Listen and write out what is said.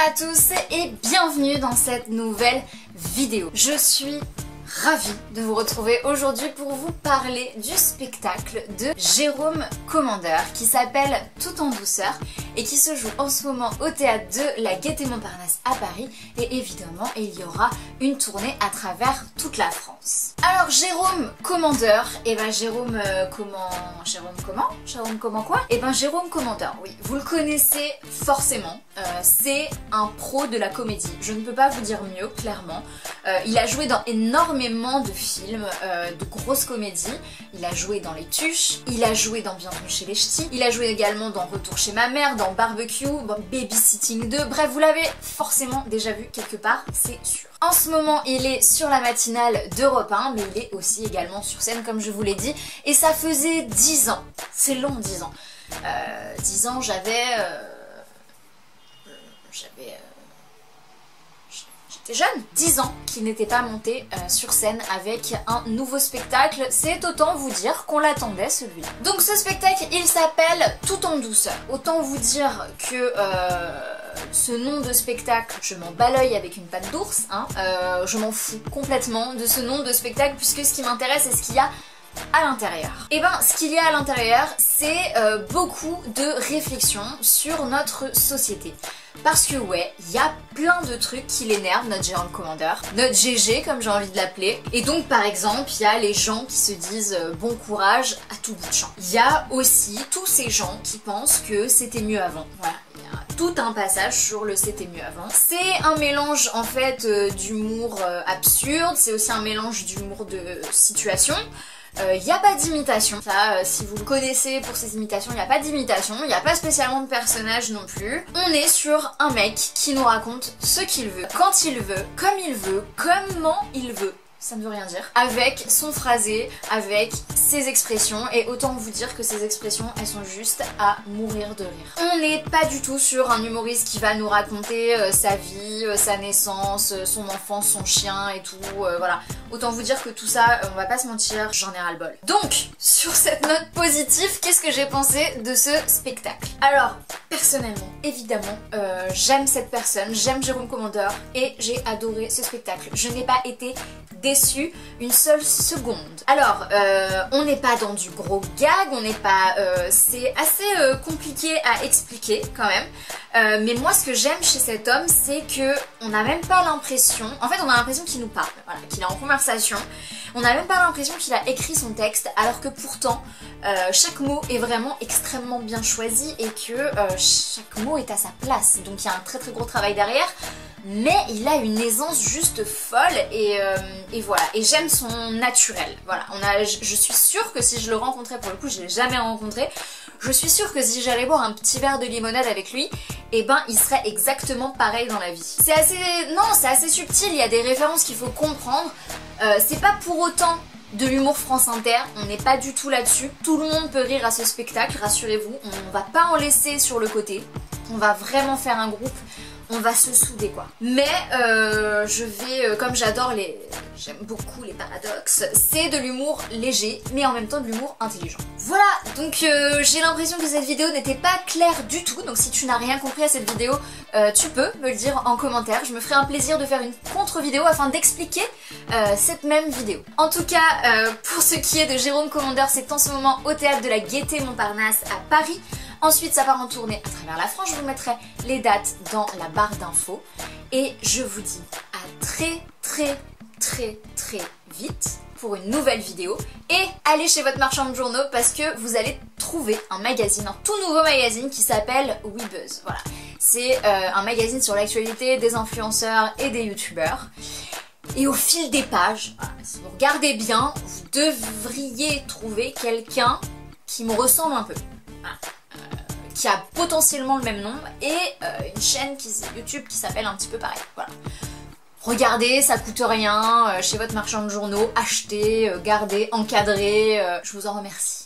à tous et bienvenue dans cette nouvelle vidéo. Je suis ravie de vous retrouver aujourd'hui pour vous parler du spectacle de Jérôme Commandeur qui s'appelle Tout en douceur et qui se joue en ce moment au théâtre de la Gaîté-Montparnasse à Paris, et évidemment il y aura une tournée à travers toute la France. Alors Jérôme Commandeur, Jérôme Commandeur, oui, vous le connaissez forcément, c'est un pro de la comédie, je ne peux pas vous dire mieux, clairement. Il a joué dans énormément de films, de grosses comédies. Il a joué dans Les Tuches, il a joué dans Bienvenue chez les Ch'tis, il a joué également dans Retour chez ma mère, dans Barbecue, Babysitting 2, bref, vous l'avez forcément déjà vu quelque part, c'est sûr. En ce moment, il est sur la matinale d'Europe 1, mais il est aussi également sur scène, comme je vous l'ai dit, et ça faisait 10 ans, c'est long 10 ans. 10 ans, j'étais jeune, 10 ans qu'il n'était pas monté sur scène avec un nouveau spectacle, c'est autant vous dire qu'on l'attendait celui-là. Donc ce spectacle, il s'appelle Tout en douceur. Autant vous dire que ce nom de spectacle, je m'en bats l'œil avec une patte d'ours, hein. Je m'en fous complètement de ce nom de spectacle puisque ce qui m'intéresse c'est ce qu'il y a à l'intérieur. Et ben ce qu'il y a à l'intérieur c'est beaucoup de réflexions sur notre société. Parce que ouais, il y a plein de trucs qui l'énervent, notre Jérôme Commandeur, notre GG comme j'ai envie de l'appeler. Et donc par exemple, il y a les gens qui se disent bon courage à tout bout de champ. Il y a aussi tous ces gens qui pensent que c'était mieux avant. Voilà, il y a tout un passage sur le c'était mieux avant. C'est un mélange en fait d'humour absurde, c'est aussi un mélange d'humour de situation. Il n'y a pas d'imitation, ça si vous le connaissez pour ses imitations, il n'y a pas d'imitation, il n'y a pas spécialement de personnage non plus. On est sur un mec qui nous raconte ce qu'il veut, quand il veut, comme il veut, comment il veut. Ça ne veut rien dire. Avec son phrasé, avec ses expressions, et autant vous dire que ces expressions, elles sont juste à mourir de rire. On n'est pas du tout sur un humoriste qui va nous raconter sa vie, sa naissance, son enfance, son chien et tout, voilà. Autant vous dire que tout ça, on va pas se mentir, j'en ai ras-le-bol. Donc, sur cette note positive, qu'est-ce que j'ai pensé de ce spectacle? Alors, personnellement, évidemment, j'aime cette personne, j'aime Jérôme Commandeur, et j'ai adoré ce spectacle. Je n'ai pas été déçue une seule seconde. Alors, on n'est pas dans du gros gag, on n'est pas... c'est assez compliqué à expliquer quand même. Mais moi, ce que j'aime chez cet homme, c'est que on n'a même pas l'impression... En fait, on a l'impression qu'il nous parle, voilà, qu'il est en conversation. On n'a même pas l'impression qu'il a écrit son texte, alors que pourtant, chaque mot est vraiment extrêmement bien choisi et que chaque mot est à sa place. Donc il y a un très très gros travail derrière. Mais il a une aisance juste folle et voilà, et j'aime son naturel. Voilà, je suis sûre que si je le rencontrais, pour le coup je l'ai jamais rencontré, je suis sûre que si j'allais boire un petit verre de limonade avec lui, et ben il serait exactement pareil dans la vie. C'est assez subtil, il y a des références qu'il faut comprendre, c'est pas pour autant de l'humour France Inter, on n'est pas du tout là-dessus, tout le monde peut rire à ce spectacle, rassurez-vous, on va pas en laisser sur le côté, on va vraiment faire un groupe, on va se souder quoi. Mais je vais, comme j'aime beaucoup les paradoxes, c'est de l'humour léger, mais en même temps de l'humour intelligent. Voilà, donc j'ai l'impression que cette vidéo n'était pas claire du tout, donc si tu n'as rien compris à cette vidéo, tu peux me le dire en commentaire, je me ferai un plaisir de faire une contre-vidéo afin d'expliquer cette même vidéo. En tout cas, pour ce qui est de Jérôme Commandeur, c'est en ce moment au théâtre de la Gaîté-Montparnasse à Paris. Ensuite, ça part en tournée à travers la France. Je vous mettrai les dates dans la barre d'infos. Et je vous dis à très très très très vite pour une nouvelle vidéo. Et allez chez votre marchand de journaux parce que vous allez trouver un magazine, un tout nouveau magazine qui s'appelle WeBuzz. Voilà, c'est un magazine sur l'actualité des influenceurs et des youtubeurs. Et au fil des pages, voilà, si vous regardez bien, vous devriez trouver quelqu'un qui me ressemble un peu. Voilà. Qui a potentiellement le même nom et une chaîne YouTube qui s'appelle un petit peu pareil. Voilà. Regardez, ça coûte rien, chez votre marchand de journaux, achetez, gardez, encadrez, je vous en remercie.